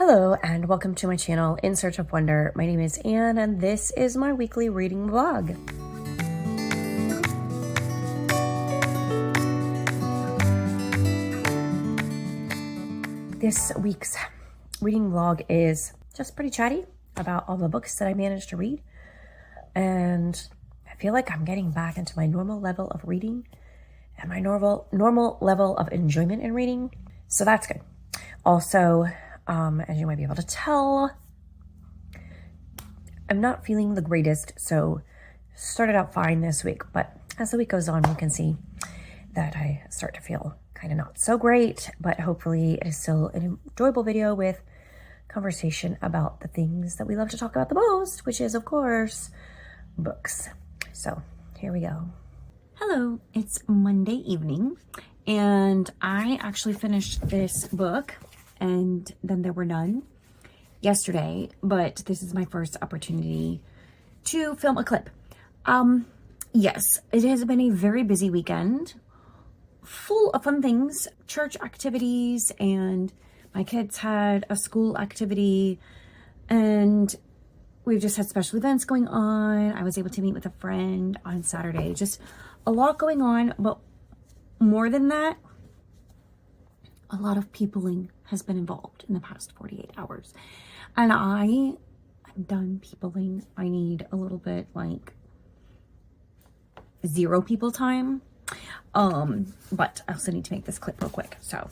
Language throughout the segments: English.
Hello and welcome to my channel, In Search of Wonder. My name is Anne and this is my weekly reading vlog. This week's reading vlog is just pretty chatty about all the books that I managed to read. And I feel like I'm getting back into my normal level of reading and my normal level of enjoyment in reading. So that's good. Also, as you might be able to tell, I'm not feeling the greatest, so started out fine this week, but as the week goes on, you can see that I start to feel kind of not so great, but hopefully it is still an enjoyable video with conversation about the things that we love to talk about the most, which is, of course, books. So here we go. Hello, it's Monday evening, and I actually finished this book, and then there were none yesterday, but this is my first opportunity to film a clip. Yes, it has been a very busy weekend, full of fun things, church activities, and my kids had a school activity, and we've just had special events going on. I was able to meet with a friend on Saturday. Just a lot going on, but more than that, a lot of peopling has been involved in the past 48 hours. And I'm done peopling. I need a little bit like zero people time. But I also need to make this clip real quick. So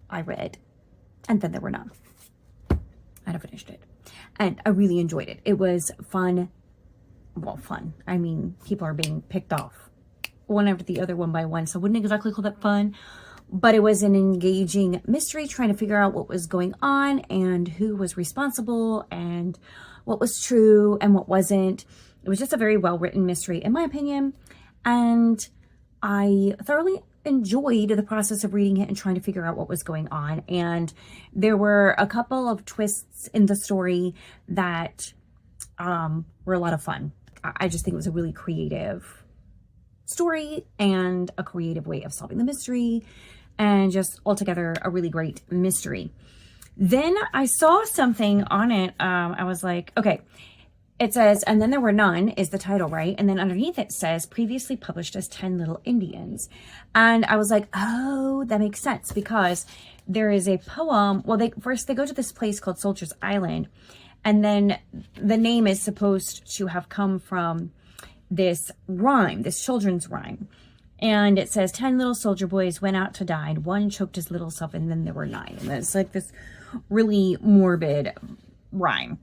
I read, and then there were none. And I finished it. And I really enjoyed it. It was fun. Well, fun. I mean, people are being picked off one after the other, one by one. So I wouldn't exactly call that fun. But it was an engaging mystery, trying to figure out what was going on and who was responsible and what was true and what wasn't. It was just a very well-written mystery, in my opinion. And I thoroughly enjoyed the process of reading it and trying to figure out what was going on. And there were a couple of twists in the story that were a lot of fun. I just think it was a really creative story and a creative way of solving the mystery, and just altogether a really great mystery. Then I saw something on it. I was like, okay, it says, and then there were none is the title, right? And then underneath it says previously published as 10 Little Indians. And I was like, oh, that makes sense, because there is a poem. Well, they go to this place called Soldier's Island, and then the name is supposed to have come from this rhyme, this children's rhyme. And it says 10 little soldier boys went out to die. One choked his little self, and then there were 9. And it's like this really morbid rhyme.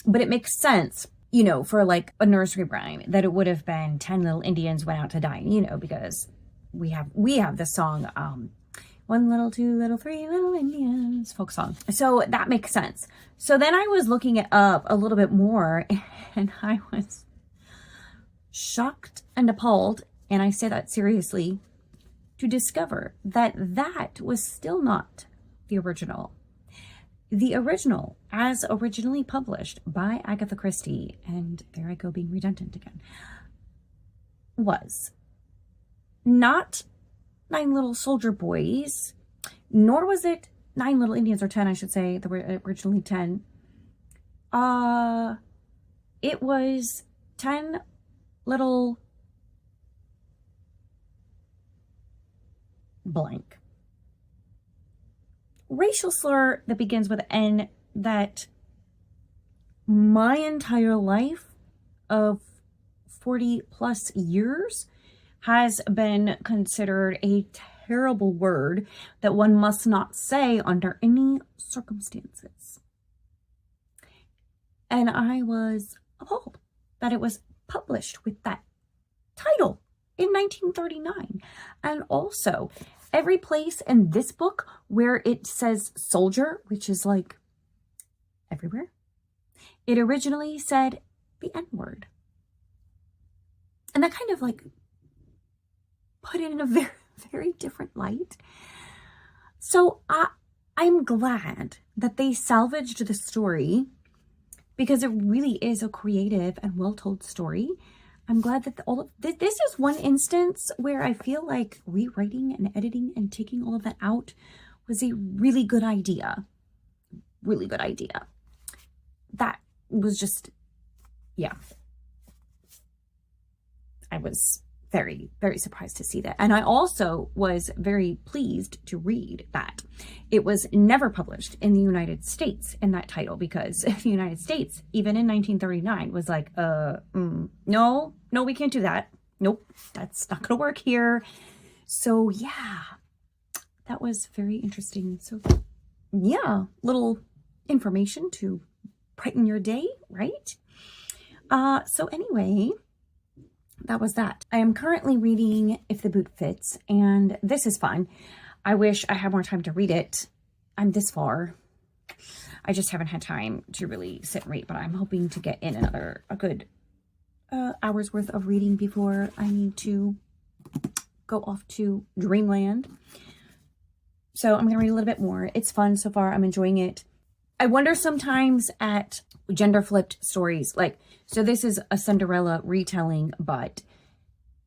But it makes sense, you know, for like a nursery rhyme, that it would have been 10 little Indians went out to die, you know, because we have the song, 1 little, 2 little, 3 little Indians, folk song. So that makes sense. So then I was looking it up a little bit more, and I was shocked and appalled, and I say that seriously, to discover that that was still not the original. The original, as originally published by Agatha Christie, and there I go being redundant again, was not 9 little soldier boys, nor was it 9 little Indians, or 10, I should say. There were originally 10. It was 10 little blank. Racial slur that begins with N, that my entire life of 40 plus years has been considered a terrible word that one must not say under any circumstances. And I was appalled that it was published with that title in 1939. And also, every place in this book where it says soldier, which is like everywhere, it originally said the N-word. And that kind of like put it in a very, very different light. So I'm glad that they salvaged the story, because it really is a creative and well-told story. I'm glad that all of this is one instance where I feel like rewriting and editing and taking all of that out was a really good idea. really good idea. That was just, yeah. I was very, very surprised to see that. And I also was very pleased to read that it was never published in the United States in that title, because the United States, even in 1939, was like, no, we can't do that. Nope, that's not going to work here. So yeah, that was very interesting. So yeah, little information to brighten your day, right? So anyway, that was that. I am currently reading If the Boot Fits, and this is fun. I wish I had more time to read it. I'm this far. I just haven't had time to really sit and read, but I'm hoping to get in a good hour's worth of reading before I need to go off to Dreamland. So I'm going to read a little bit more. It's fun so far. I'm enjoying it. I wonder sometimes at gender flipped stories, like, so this is a Cinderella retelling, but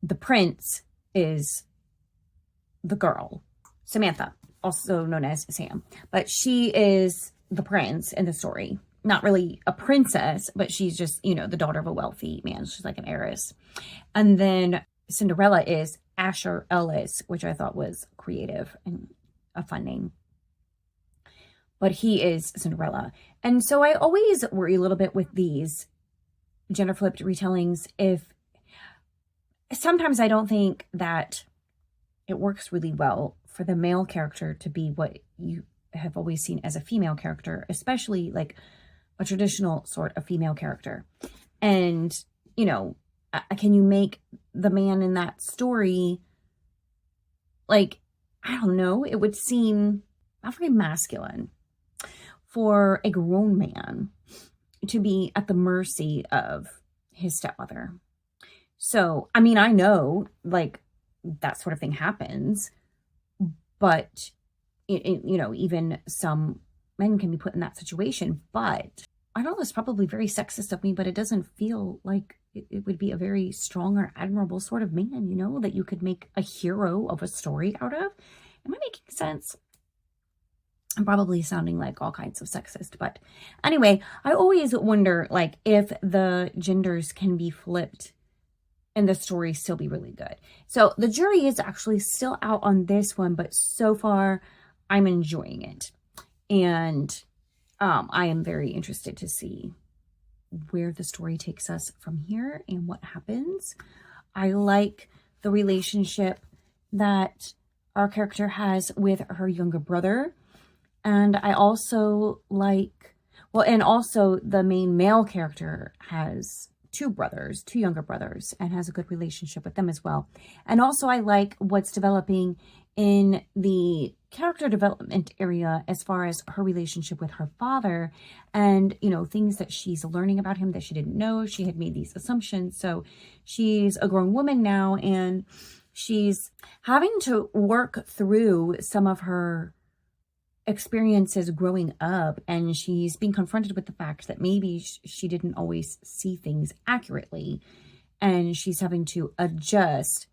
the prince is the girl, Samantha, also known as Sam, but she is the prince in the story. Not really a princess, but she's just, you know, the daughter of a wealthy man. She's like an heiress. And then Cinderella is Asher Ellis, which I thought was creative and a fun name. But he is Cinderella. And so I always worry a little bit with these gender flipped retellings. If sometimes I don't think that it works really well for the male character to be what you have always seen as a female character, especially like a traditional sort of female character. And, you know, can you make the man in that story, like, I don't know, it would seem not very masculine for a grown man to be at the mercy of his stepmother. So, I mean, I know, like, that sort of thing happens, but, you know, even some men can be put in that situation. But I know it's probably very sexist of me, but it doesn't feel like it would be a very strong or admirable sort of man, you know, that you could make a hero of a story out of. Am I making sense? I'm probably sounding like all kinds of sexist, but anyway, I always wonder, like, if the genders can be flipped and the story still be really good. So the jury is actually still out on this one, but so far I'm enjoying it. And I am very interested to see where the story takes us from here and what happens. I like the relationship that our character has with her younger brother. And I also like, well, and also the main male character has two younger brothers, and has a good relationship with them as well. And also I like what's developing in the character development area as far as her relationship with her father, and, you know, things that she's learning about him that she didn't know. She had made these assumptions. So she's a grown woman now, and she's having to work through some of her experiences growing up, and she's being confronted with the fact that maybe she didn't always see things accurately, and she's having to adjust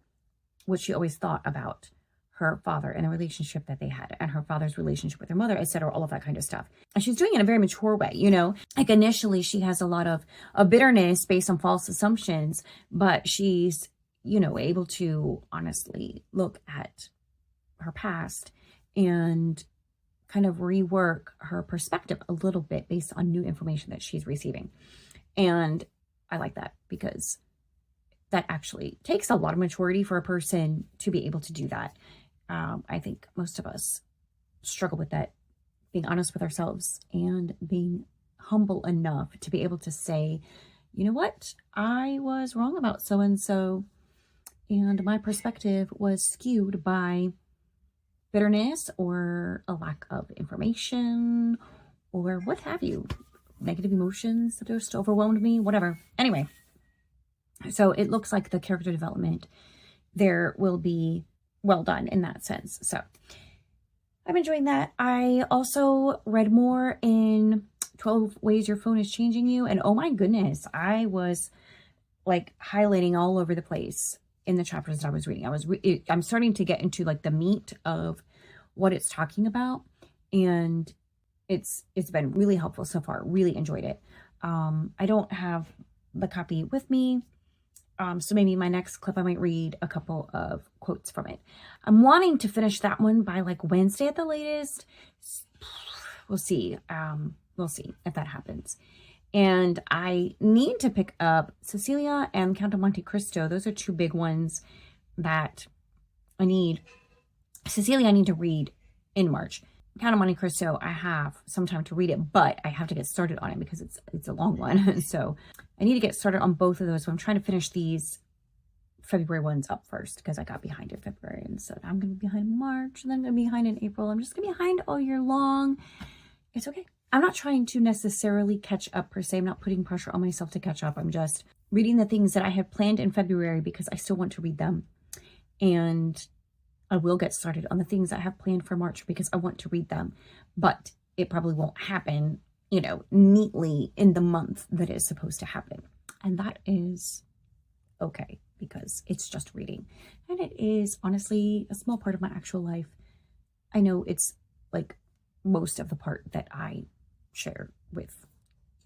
what she always thought about her father and the relationship that they had, and her father's relationship with her mother, etc., all of that kind of stuff. And she's doing it in a very mature way, you know. Like, initially she has a lot of bitterness based on false assumptions, but she's, you know, able to honestly look at her past and kind of rework her perspective a little bit based on new information that she's receiving. And I like that, because that actually takes a lot of maturity for a person to be able to do that. I think most of us struggle with that, being honest with ourselves and being humble enough to be able to say, you know what, I was wrong about so-and-so, and my perspective was skewed by bitterness or a lack of information or what have you, negative emotions that just overwhelmed me, whatever. Anyway, so it looks like the character development there will be well done in that sense. So I'm enjoying that. I also read more in 12 Ways Your Phone is Changing You, and oh my goodness, I was like highlighting all over the place in the chapters that I was reading. I'm starting to get into like the meat of what it's talking about, and it's been really helpful so far. Really enjoyed it. I don't have the copy with me. So maybe my next clip, I might read a couple of quotes from it. I'm wanting to finish that one by like Wednesday at the latest. We'll see. We'll see if that happens. And I need to pick up Cecilia and Count of Monte Cristo. Those are two big ones that I need. Cecilia, I need to read in March. Count of Monte Cristo, I have some time to read it, but I have to get started on it because it's a long one. So I need to get started on both of those. So I'm trying to finish these February ones up first because I got behind in February. And so I'm going to be behind in March, and then I'm going to be behind in April. I'm just going to be behind all year long. It's okay. I'm not trying to necessarily catch up per se. I'm not putting pressure on myself to catch up. I'm just reading the things that I had planned in February because I still want to read them. And I will get started on the things I have planned for March because I want to read them, but it probably won't happen, you know, neatly in the month that it's supposed to happen. And that is okay because it's just reading. And it is honestly a small part of my actual life. I know it's like most of the part that I share with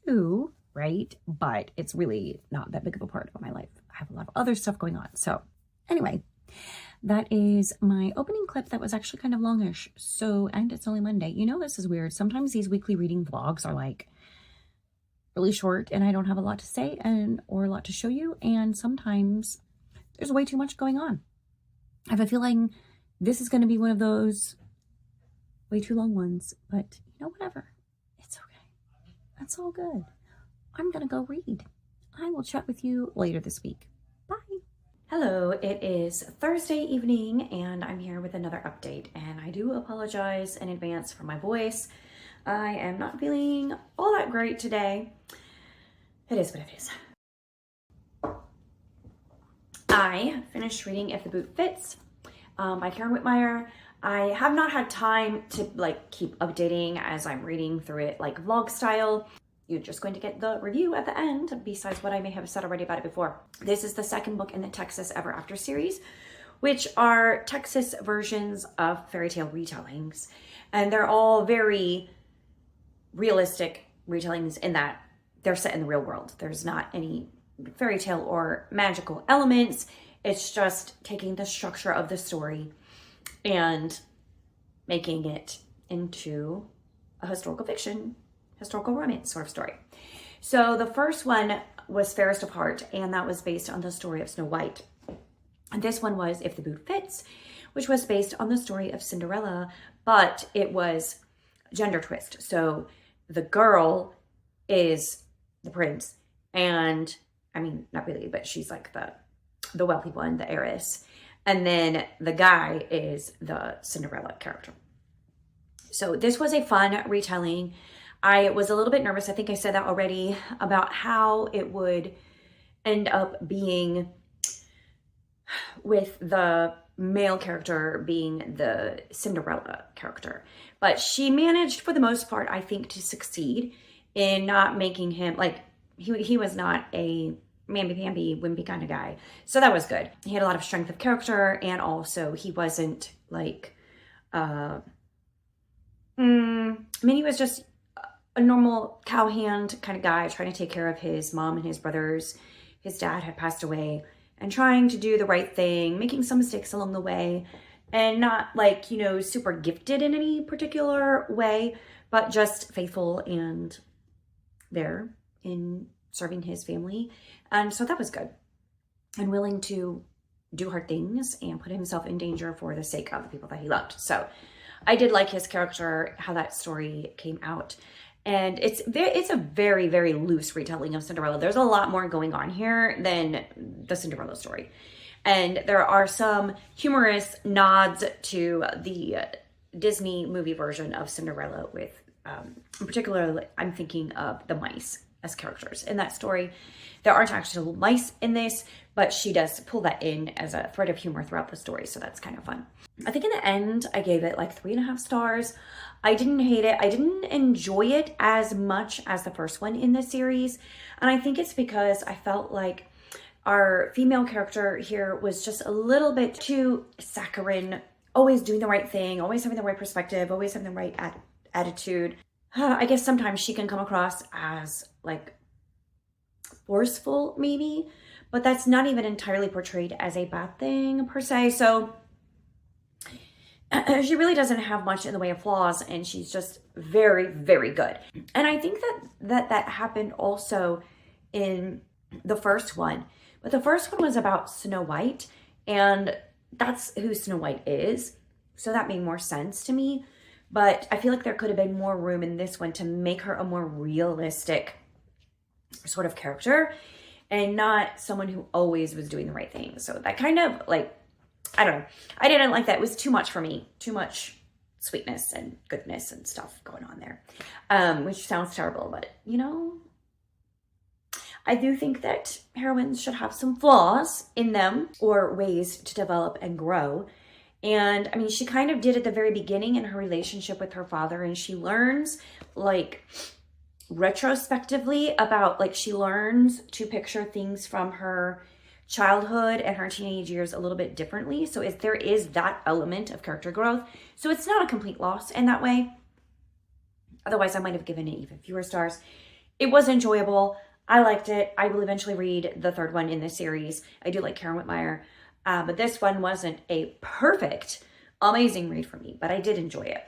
you, right? But it's really not that big of a part of my life. I have a lot of other stuff going on. So anyway, that is my opening clip that was actually kind of longish. So, and it's only Monday. You know, this is weird. Sometimes these weekly reading vlogs are like really short and I don't have a lot to say or a lot to show you. And sometimes there's way too much going on. I have a feeling this is going to be one of those way too long ones, but you know, whatever. It's okay. That's all good. I'm going to go read. I will chat with you later this week. Bye. Hello, it is Thursday evening and I'm here with another update, and I do apologize in advance for my voice. I am not feeling all that great today. It is what it is. I finished reading If the Boot Fits by Witemeyer. I have not had time to like keep updating as I'm reading through it like vlog style. You're just going to get the review at the end, besides what I may have said already about it before. This is the second book in the Texas Ever After series, which are Texas versions of fairy tale retellings. And they're all very realistic retellings in that they're set in the real world. There's not any fairy tale or magical elements. It's just taking the structure of the story and making it into a historical fiction, historical romance sort of story. So the first one was Fairest of Heart, and that was based on the story of Snow White. And this one was If the Boot Fits, which was based on the story of Cinderella, but it was gender twist. So the girl is the prince, and I mean, not really, but she's like the wealthy one, the heiress. And then the guy is the Cinderella character. So this was a fun retelling. I was a little bit nervous, I think I said that already, about how it would end up being with the male character being the Cinderella character. But she managed, for the most part, I think, to succeed in not making him, like, he was not a mamby-pamby, wimpy kind of guy. So that was good. He had a lot of strength of character, and also he wasn't, like, I mean, he was just a normal cowhand kind of guy trying to take care of his mom and his brothers. His dad had passed away, and trying to do the right thing, making some mistakes along the way, and not like, you know, super gifted in any particular way, but just faithful and there in serving his family. And so that was good, and willing to do hard things and put himself in danger for the sake of the people that he loved. So I did like his character, how that story came out. And it's a very, very loose retelling of Cinderella. There's a lot more going on here than the Cinderella story. And there are some humorous nods to the Disney movie version of Cinderella with, in particular, I'm thinking of the mice as characters in that story. There aren't actual mice in this, but she does pull that in as a thread of humor throughout the story, so that's kind of fun. I think in the end, I gave it like 3.5 stars. I didn't hate it. I didn't enjoy it as much as the first one in the series, and I think it's because I felt like our female character here was just a little bit too saccharine, always doing the right thing, always having the right perspective, always having the right attitude. I guess sometimes she can come across as like forceful maybe, but that's not even entirely portrayed as a bad thing per se. So she really doesn't have much in the way of flaws, and she's just very, very good. And I think that happened also in the first one, but the first one was about Snow White, and that's who Snow White is, so that made more sense to me. But I feel like there could have been more room in this one to make her a more realistic sort of character and not someone who always was doing the right thing. So that kind of like, I don't know. I didn't like that. It was too much for me. Too much sweetness and goodness and stuff going on there. Which sounds terrible, but you know, I do think that heroines should have some flaws in them or ways to develop and grow. And I mean, she kind of did at the very beginning in her relationship with her father, and she learns like retrospectively about like she learns to picture things from her childhood and her teenage years a little bit differently. So there is that element of character growth. So it's not a complete loss in that way. Otherwise, I might have given it even fewer stars. It was enjoyable. I liked it. I will eventually read the third one in this series. I do like Karen Witemeyer. But this one wasn't a perfect, amazing read for me, but I did enjoy it.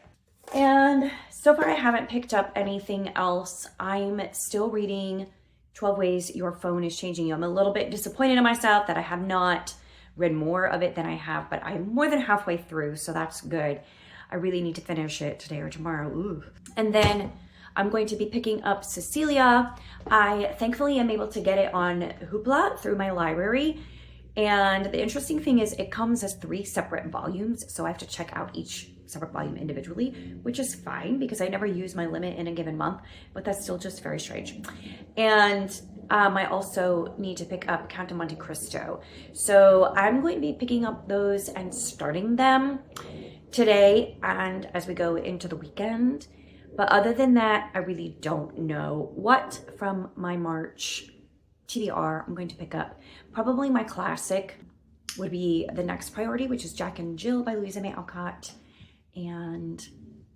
And so far I haven't picked up anything else. I'm still reading 12 Ways Your Phone is Changing You. I'm a little bit disappointed in myself that I have not read more of it than I have, but I'm more than halfway through, so that's good. I really need to finish it today or tomorrow. Ooh. And then I'm going to be picking up Cecilia. I thankfully am able to get it on Hoopla through my library. And the interesting thing is it comes as 3 separate volumes, so I have to check out each separate volume individually, which is fine because I never use my limit in a given month, but that's still just very strange. And I also need to pick up Count of Monte Cristo. So I'm going to be picking up those and starting them today and as we go into the weekend. But other than that, I really don't know what from my March TBR I'm going to pick up. Probably my classic would be the next priority, which is Jack and Jill by Louisa May Alcott. And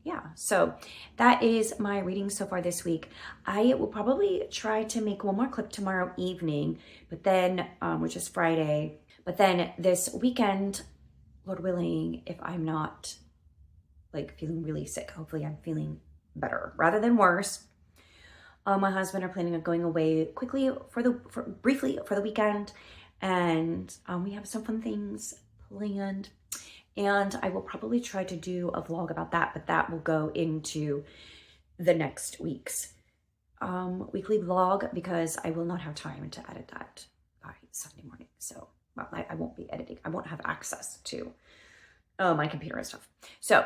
yeah, so that is my reading so far this week. I will probably try to make one more clip tomorrow evening, but then, which is Friday, but then this weekend, Lord willing, if I'm not like feeling really sick, hopefully I'm feeling better rather than worse. My husband are planning on going away quickly briefly for the weekend, and we have some fun things planned. And I will probably try to do a vlog about that, but that will go into the next week's weekly vlog because I will not have time to edit that by Sunday morning. So well, I won't be editing. I won't have access to my computer and stuff. So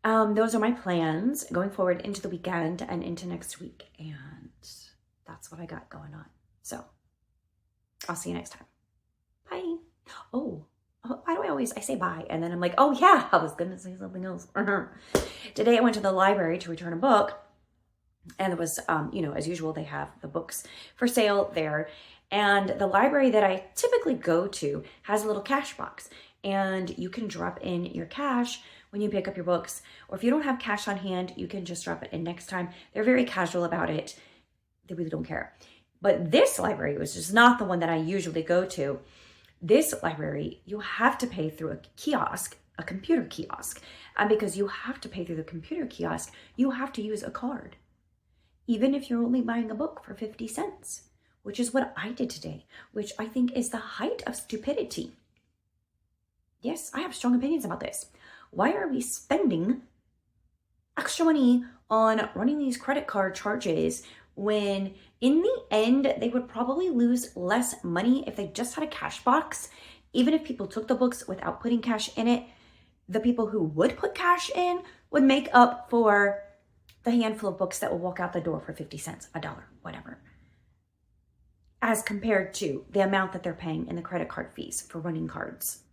those are my plans going forward into the weekend and into next week. And that's what I got going on. So I'll see you next time. Bye. Oh, why do I say bye? And then I'm like, oh yeah, I was going to say something else. Today I went to the library to return a book. And it was, as usual, they have the books for sale there. And the library that I typically go to has a little cash box. And you can drop in your cash when you pick up your books, or if you don't have cash on hand, you can just drop it in next time. They're very casual about it. They really don't care. But this library was just not the one that I usually go to. This library, you have to pay through a kiosk, a computer kiosk. And because you have to pay through the computer kiosk, you have to use a card. Even if you're only buying a book for 50 cents, which is what I did today, which I think is the height of stupidity. Yes, I have strong opinions about this. Why are we spending extra money on running these credit card charges when in the end they would probably lose less money if they just had a cash box? Even if people took the books without putting cash in it, the people who would put cash in would make up for the handful of books that will walk out the door for 50 cents, $1, whatever, as compared to the amount that they're paying in the credit card fees for running cards.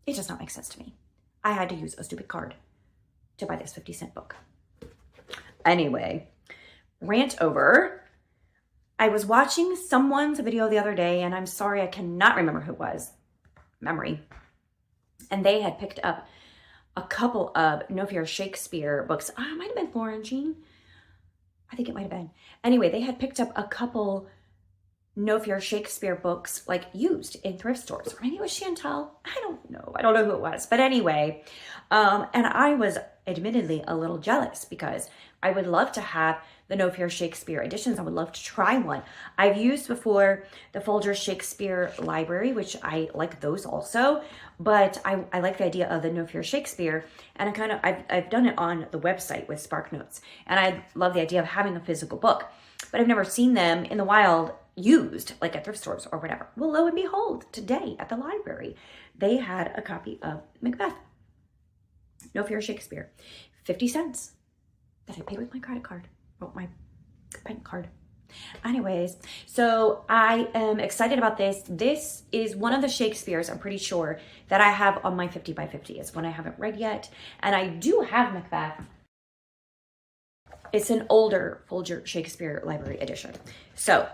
It does not make sense to me. I had to use a stupid card to buy this 50-cent book. Anyway, rant over. I was watching someone's video the other day, and I'm sorry, I cannot remember who it was. Memory. And they had picked up a couple of No Fear Shakespeare books. It might have been Florentine. I think it might have been. Anyway, they had picked up a couple No Fear Shakespeare books, like used in thrift stores. Or maybe it was Chantal. I don't know. I don't know who it was. But anyway, and I was admittedly a little jealous because I would love to have the No Fear Shakespeare editions. I would love to try one. I've used before the Folger Shakespeare Library, which I like those also, but I like the idea of the No Fear Shakespeare, and I've done it on the website with SparkNotes, and I love the idea of having a physical book, but I've never seen them in the wild used, like at thrift stores or whatever. Well, lo and behold, today at the library, they had a copy of Macbeth, No Fear Shakespeare, 50 cents that I paid with my credit card, or my bank card. Anyways, so I am excited about this. This is one of the Shakespeares, I'm pretty sure, that I have on my 50 by 50. It's one I haven't read yet. And I do have Macbeth. It's an older Folger Shakespeare Library edition. So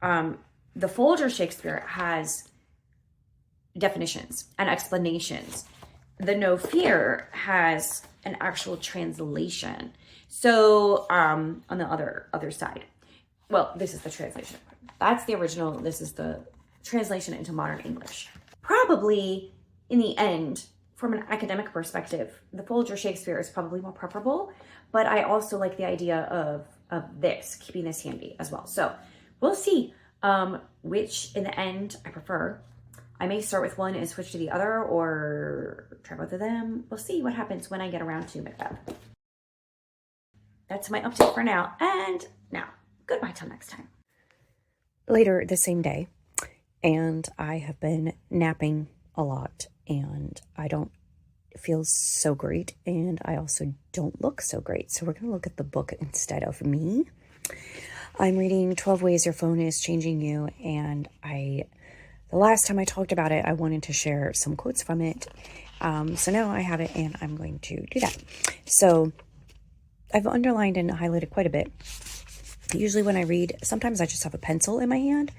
the Folger Shakespeare has definitions and explanations. The No Fear has an actual translation. So on the other side, well, this is the translation. That's the original. This is the translation into modern English. Probably in the end, from an academic perspective, the Folger Shakespeare is probably more preferable, but I also like the idea of this, keeping this handy as well. So we'll see which in the end I prefer. I may start with one and switch to the other, or try both of them. We'll see what happens when I get around to Macbeth. That's my update for now. And now, goodbye till next time. Later the same day, and I have been napping a lot, and I don't feel so great, and I also don't look so great. So we're going to look at the book instead of me. I'm reading 12 Ways Your Phone is Changing You, and the last time I talked about it, I wanted to share some quotes from it. So now I have it, and I'm going to do that. So I've underlined and highlighted quite a bit. Usually when I read, sometimes I just have a pencil in my hand.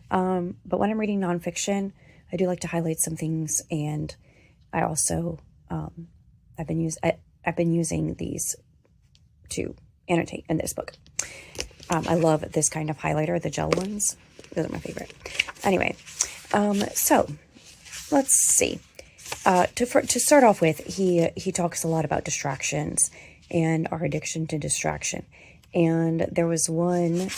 But when I'm reading nonfiction, I do like to highlight some things. And I also, I've been using these to annotate in this book. I love this kind of highlighter, the gel ones. Those are my favorite. Anyway, so let's see. To start off with, he talks a lot about distractions and our addiction to distraction. And there was one,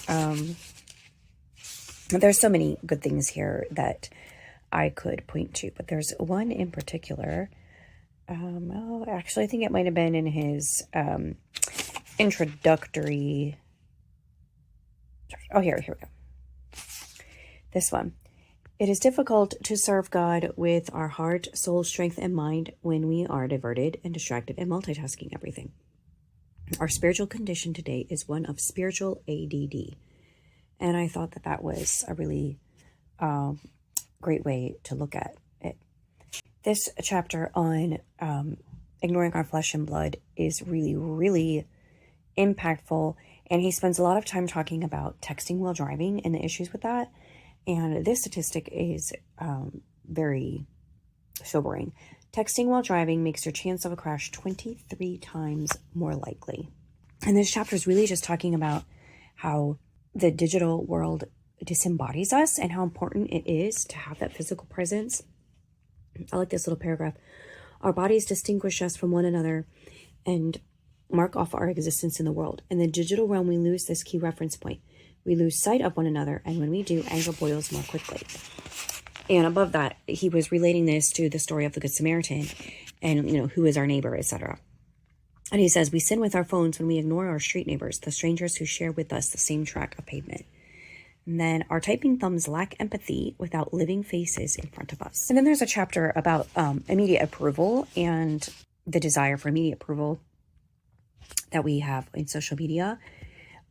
there's so many good things here that I could point to, but there's one in particular. Actually, I think it might have been in his introductory. Oh, here we go. This one. It is difficult to serve God with our heart, soul, strength, and mind when we are diverted and distracted and multitasking everything. Our spiritual condition today is one of spiritual ADD. And I thought that was a really great way to look at it. This chapter on ignoring our flesh and blood is really, really impactful. And he spends a lot of time talking about texting while driving and the issues with that. And this statistic is very sobering. Texting while driving makes your chance of a crash 23 times more likely. And this chapter is really just talking about how the digital world disembodies us and how important it is to have that physical presence. I like this little paragraph. Our bodies distinguish us from one another and mark off our existence in the world. In the digital realm, we lose this key reference point. We lose sight of one another, and when we do, anger boils more quickly. And above that, he was relating this to the story of the Good Samaritan and, who is our neighbor, etc. And he says, we sin with our phones when we ignore our street neighbors, the strangers who share with us the same track of pavement. And then our typing thumbs lack empathy without living faces in front of us. And then there's a chapter about immediate approval and the desire for immediate approval that we have in social media.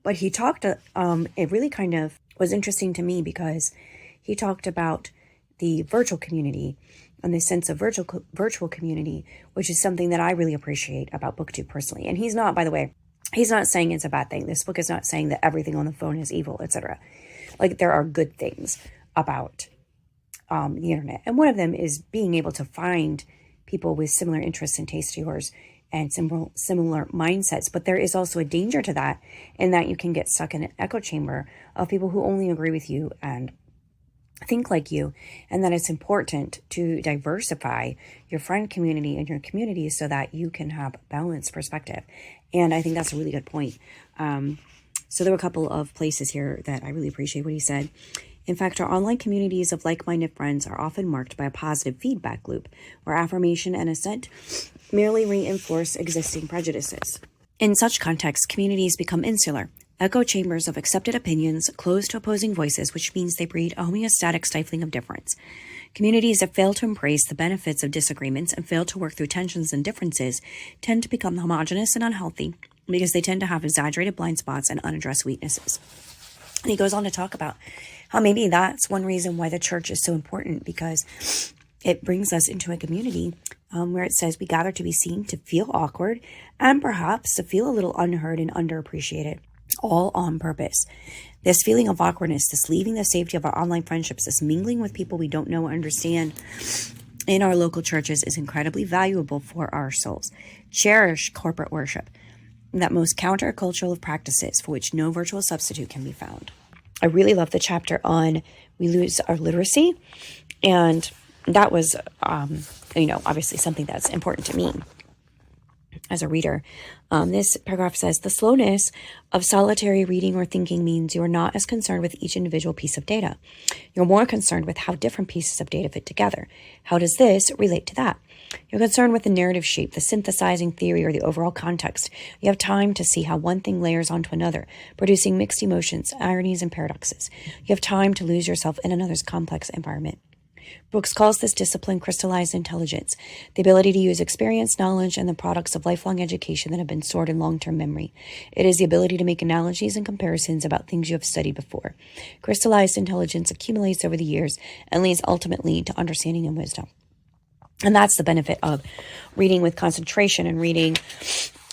But he talked, it really kind of was interesting to me because he talked about the virtual community and the sense of virtual community, which is something that I really appreciate about BookTube personally. And he's not, by the way, he's not saying it's a bad thing. This book is not saying that everything on the phone is evil, etc. Like, there are good things about the internet. And one of them is being able to find people with similar interests and tastes to yours and similar mindsets. But there is also a danger to that, in that you can get stuck in an echo chamber of people who only agree with you and think like you, and that it's important to diversify your friend community and your community so that you can have balanced perspective. And I think that's a really good point. So there were a couple of places here that I really appreciate what he said. In fact, our online communities of like-minded friends are often marked by a positive feedback loop, where affirmation and assent merely reinforce existing prejudices. In such contexts, communities become insular, echo chambers of accepted opinions, closed to opposing voices, which means they breed a homeostatic stifling of difference. Communities that fail to embrace the benefits of disagreements and fail to work through tensions and differences tend to become homogenous and unhealthy, because they tend to have exaggerated blind spots and unaddressed weaknesses. And he goes on to talk about how maybe that's one reason why the church is so important, because it brings us into a community where it says we gather to be seen, to feel awkward, and perhaps to feel a little unheard and underappreciated, all on purpose. This feeling of awkwardness, this leaving the safety of our online friendships, this mingling with people we don't know or understand in our local churches is incredibly valuable for our souls. Cherish corporate worship, that most countercultural of practices for which no virtual substitute can be found. I really love the chapter on we lose our literacy, and that was, obviously something that's important to me as a reader. This paragraph says, the slowness of solitary reading or thinking means you are not as concerned with each individual piece of data. You're more concerned with how different pieces of data fit together. How does this relate to that? You're concerned with the narrative shape, the synthesizing theory, or the overall context. You have time to see how one thing layers onto another, producing mixed emotions, ironies, and paradoxes. You have time to lose yourself in another's complex environment. Brooks calls this discipline crystallized intelligence, the ability to use experience, knowledge, and the products of lifelong education that have been stored in long-term memory. It is the ability to make analogies and comparisons about things you have studied before. Crystallized intelligence accumulates over the years and leads ultimately to understanding and wisdom. And that's the benefit of reading with concentration and reading,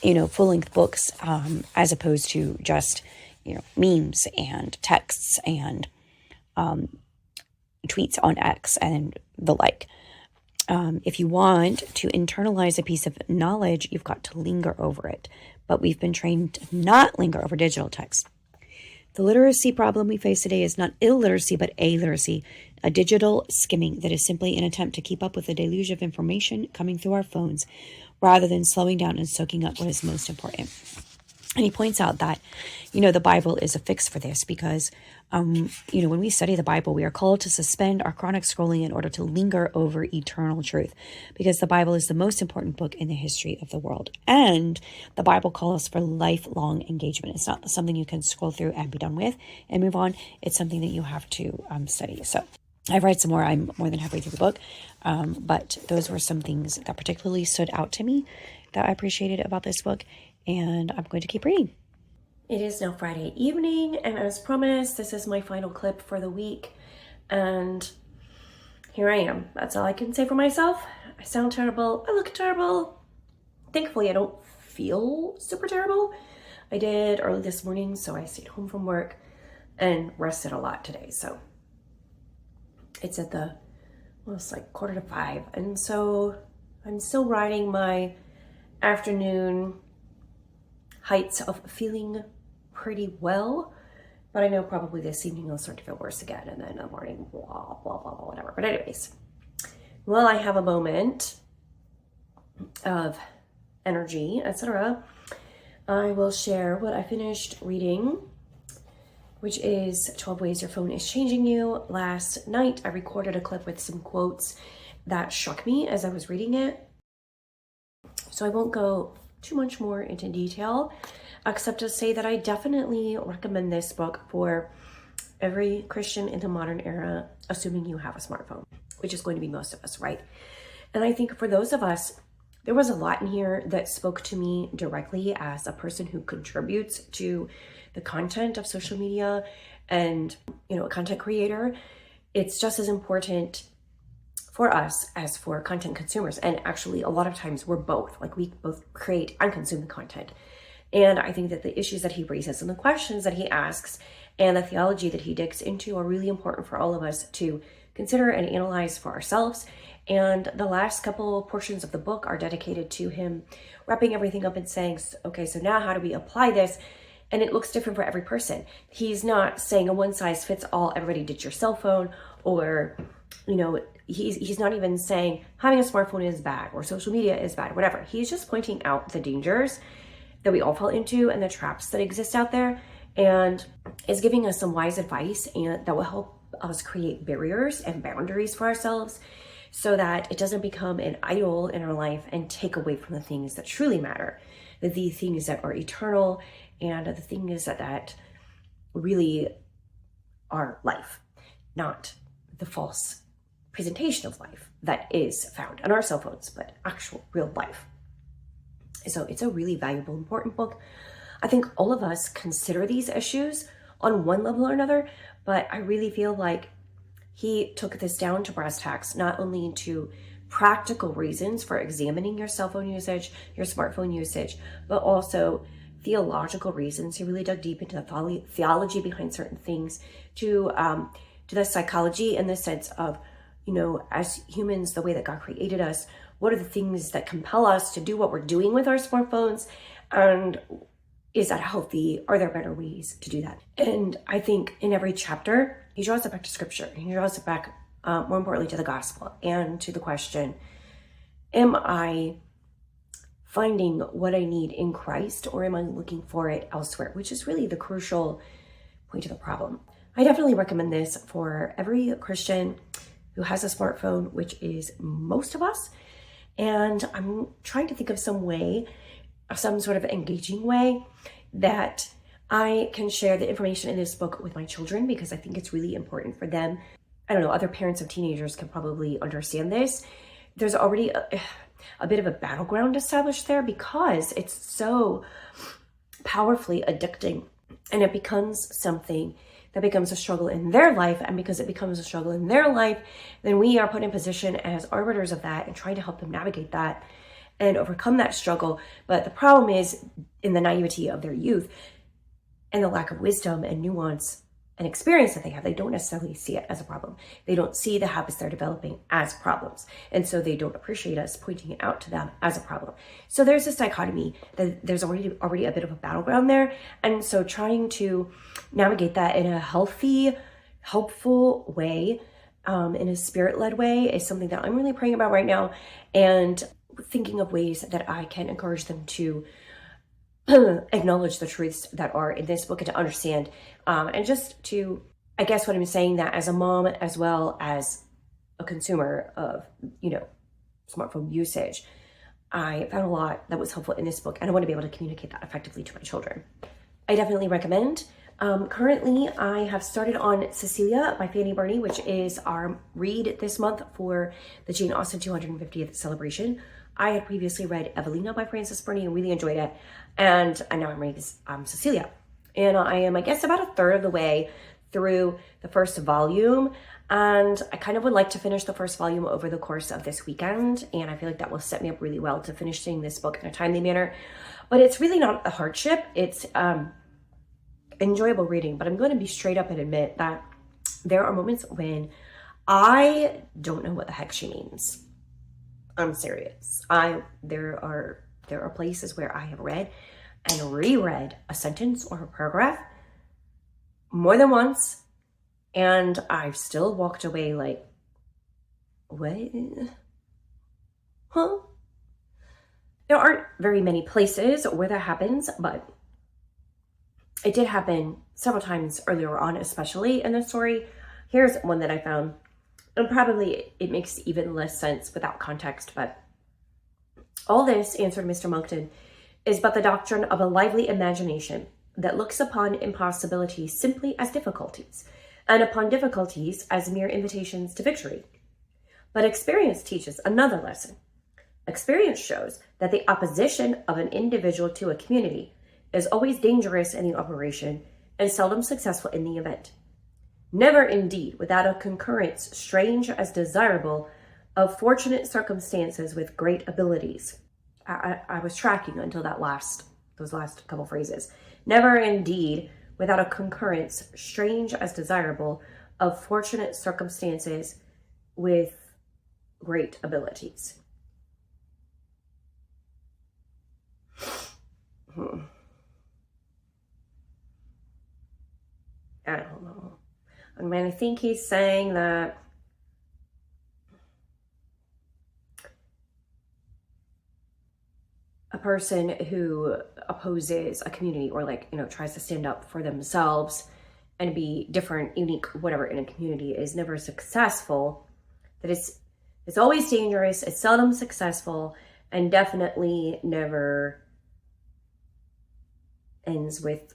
full-length books, as opposed to just, memes and texts and tweets on X and the like. If you want to internalize a piece of knowledge, you've got to linger over it. But we've been trained to not linger over digital text. The literacy problem we face today is not illiteracy, but illiteracy, a digital skimming that is simply an attempt to keep up with the deluge of information coming through our phones, rather than slowing down and soaking up what is most important. And he points out that, the Bible is a fix for this, because, when we study the Bible, we are called to suspend our chronic scrolling in order to linger over eternal truth, because the Bible is the most important book in the history of the world. And the Bible calls for lifelong engagement. It's not something you can scroll through and be done with and move on. It's something that you have to study. So I've read some more. I'm more than halfway through the book. But those were some things that particularly stood out to me that I appreciated about this book. And I'm going to keep reading. It is now Friday evening, and as promised, this is my final clip for the week. And here I am. That's all I can say for myself. I sound terrible. I look terrible. Thankfully, I don't feel super terrible. I did early this morning, so I stayed home from work and rested a lot today. So it's at it's like 4:45. And so I'm still riding my afternoon heights of feeling pretty well, but I know probably this evening I'll start to feel worse again, and then in the morning, blah, blah, blah, blah, whatever. But anyways, while I have a moment of energy, etc., I will share what I finished reading, which is 12 Ways Your Phone is Changing You. Last night, I recorded a clip with some quotes that struck me as I was reading it. So I won't go too much more into detail, except to say that I definitely recommend this book for every Christian in the modern era, assuming you have a smartphone, which is going to be most of us, right? And I think for those of us, there was a lot in here that spoke to me directly as a person who contributes to the content of social media and, a content creator. It's just as important for us as for content consumers. And actually, a lot of times we're both, we both create and consume the content. And I think that the issues that he raises and the questions that he asks and the theology that he digs into are really important for all of us to consider and analyze for ourselves. And the last couple portions of the book are dedicated to him wrapping everything up and saying, okay, so now how do we apply this? And it looks different for every person. He's not saying a one size fits all, everybody ditch your cell phone, or, he's not even saying having a smartphone is bad or social media is bad, whatever. He's just pointing out the dangers that we all fall into and the traps that exist out there, and is giving us some wise advice and that will help us create barriers and boundaries for ourselves so that it doesn't become an idol in our life and take away from the things that truly matter, the things that are eternal, and the things that really are life, not the false presentation of life that is found on our cell phones, but actual real life. So it's a really valuable, important book. I think all of us consider these issues on one level or another, but I really feel like he took this down to brass tacks, not only to practical reasons for examining your cell phone usage, your smartphone usage, but also theological reasons. He really dug deep into the theology behind certain things, to the psychology in the sense of, as humans, the way that God created us, what are the things that compel us to do what we're doing with our smartphones? And is that healthy? Are there better ways to do that? And I think in every chapter, he draws it back to scripture. He draws it back, more importantly, to the gospel and to the question, am I finding what I need in Christ, or am I looking for it elsewhere? Which is really the crucial point of the problem. I definitely recommend this for every Christian who has a smartphone, which is most of us. And I'm trying to think of some sort of engaging way that I can share the information in this book with my children, because I think it's really important for them. I don't know, other parents of teenagers can probably understand this. There's already a bit of a battleground established there because it's so powerfully addicting, and it becomes something that becomes a struggle in their life. And because it becomes a struggle in their life, then we are put in position as arbiters of that and trying to help them navigate that and overcome that struggle. But the problem is, in the naivety of their youth and the lack of wisdom and nuance and experience that they don't necessarily see it as a problem. They don't see the habits they're developing as problems. And so they don't appreciate us pointing it out to them as a problem. So there's this dichotomy that there's already a bit of a battleground there. And so trying to navigate that in a healthy, helpful way, in a spirit-led way, is something that I'm really praying about right now, and thinking of ways that I can encourage them to acknowledge the truths that are in this book and to understand, and just to, I guess what I'm saying, that as a mom as well as a consumer of, smartphone usage, I found a lot that was helpful in this book, and I want to be able to communicate that effectively to my children. I definitely recommend. Currently, I have started on Cecilia by Burney, which is our read this month for the Jane Austen 250th celebration. I had previously read Evelina by Burney and really enjoyed it. And now I'm reading Cecilia. And I am, I guess, about a third of the way through the first volume. And I kind of would like to finish the first volume over the course of this weekend. And I feel like that will set me up really well to finishing this book in a timely manner. But it's really not a hardship. It's enjoyable reading. But I'm going to be straight up and admit that there are moments when I don't know what the heck she means. I'm serious. There are places where I have read and reread a sentence or a paragraph more than once, and I've still walked away like, what? Huh? There aren't very many places where that happens, but it did happen several times earlier on, especially in the story. Here's one that I found. And probably it makes even less sense without context, but all this, answered Mr. Monkton, is but the doctrine of a lively imagination that looks upon impossibilities simply as difficulties, and upon difficulties as mere invitations to victory. But experience teaches another lesson. Experience shows that the opposition of an individual to a community is always dangerous in the operation and seldom successful in the event. Never, indeed, without a concurrence strange as desirable of fortunate circumstances with great abilities. I was tracking until those last couple phrases. Never, indeed, without a concurrence strange as desirable of fortunate circumstances with great abilities. I don't know. I mean, I think he's saying that a person who opposes a community, or like, you know, tries to stand up for themselves and be different, unique, whatever, in a community is never successful. That it's always dangerous, it's seldom successful, and definitely never ends with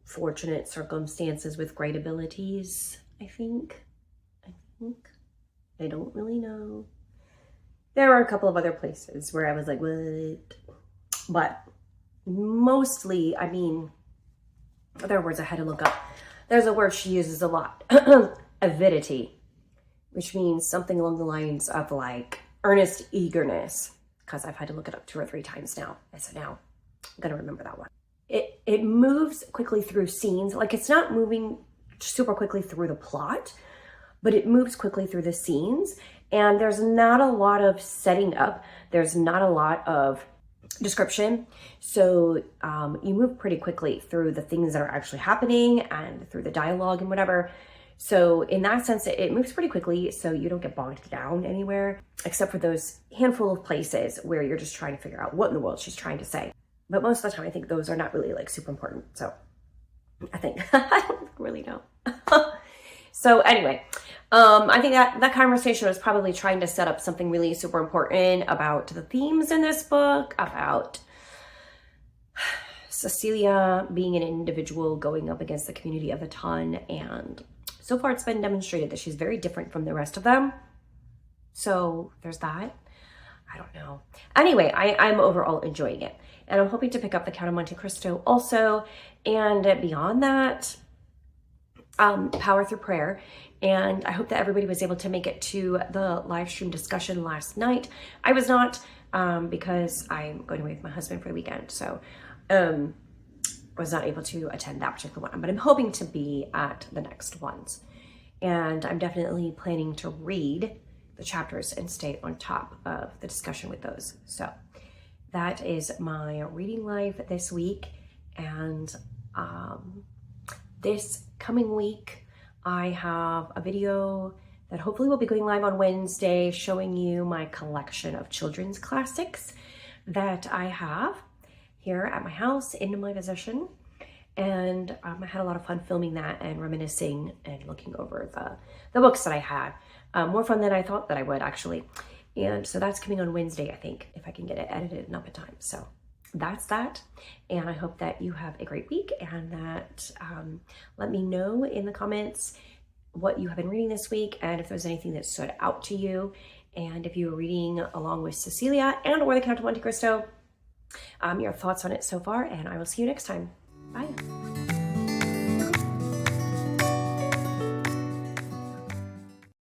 fortunate circumstances with great abilities, I think. I don't really know. There are a couple of other places where I was like, what? But mostly, I mean, there are words I had to look up. There's a word she uses a lot, avidity, which means something along the lines of like earnest eagerness, because I've had to look it up 2 or 3 times now. And so now I'm going to remember that one. It moves quickly through scenes. Like, it's not moving super quickly through the plot, but it moves quickly through the scenes. And there's not a lot of setting up. There's not a lot of description. So you move pretty quickly through the things that are actually happening and through the dialogue and whatever. So in that sense, it moves pretty quickly, so you don't get bogged down anywhere, except for those handful of places where you're just trying to figure out what in the world she's trying to say. But most of the time, I think those are not really like super important. So I think, I don't really know. So anyway, I think that conversation was probably trying to set up something really super important about the themes in this book, about Cecilia being an individual going up against the community of a ton. And so far it's been demonstrated that she's very different from the rest of them. So there's that. I don't know. Anyway, I'm overall enjoying it. And I'm hoping to pick up The Count of Monte Cristo also. And beyond that, power through prayer. And I hope that everybody was able to make it to the live stream discussion last night. I was not, because I'm going away with my husband for the weekend. So was not able to attend that particular one, but I'm hoping to be at the next ones. And I'm definitely planning to read the chapters and stay on top of the discussion with those. So that is my reading life this week. And this coming week, I have a video that hopefully will be going live on Wednesday, showing you my collection of children's classics that I have here at my house in my possession. And I had a lot of fun filming that and reminiscing and looking over the books that I had. More fun than I thought that I would, actually. And so that's coming on Wednesday, I think, if I can get it edited and up in time. So that's that. And I hope that you have a great week, and that let me know in the comments what you have been reading this week, and if there's anything that stood out to you, and if you were reading along with Cecilia and or The Count of Monte Cristo, your thoughts on it so far. And I will see you next time. Bye.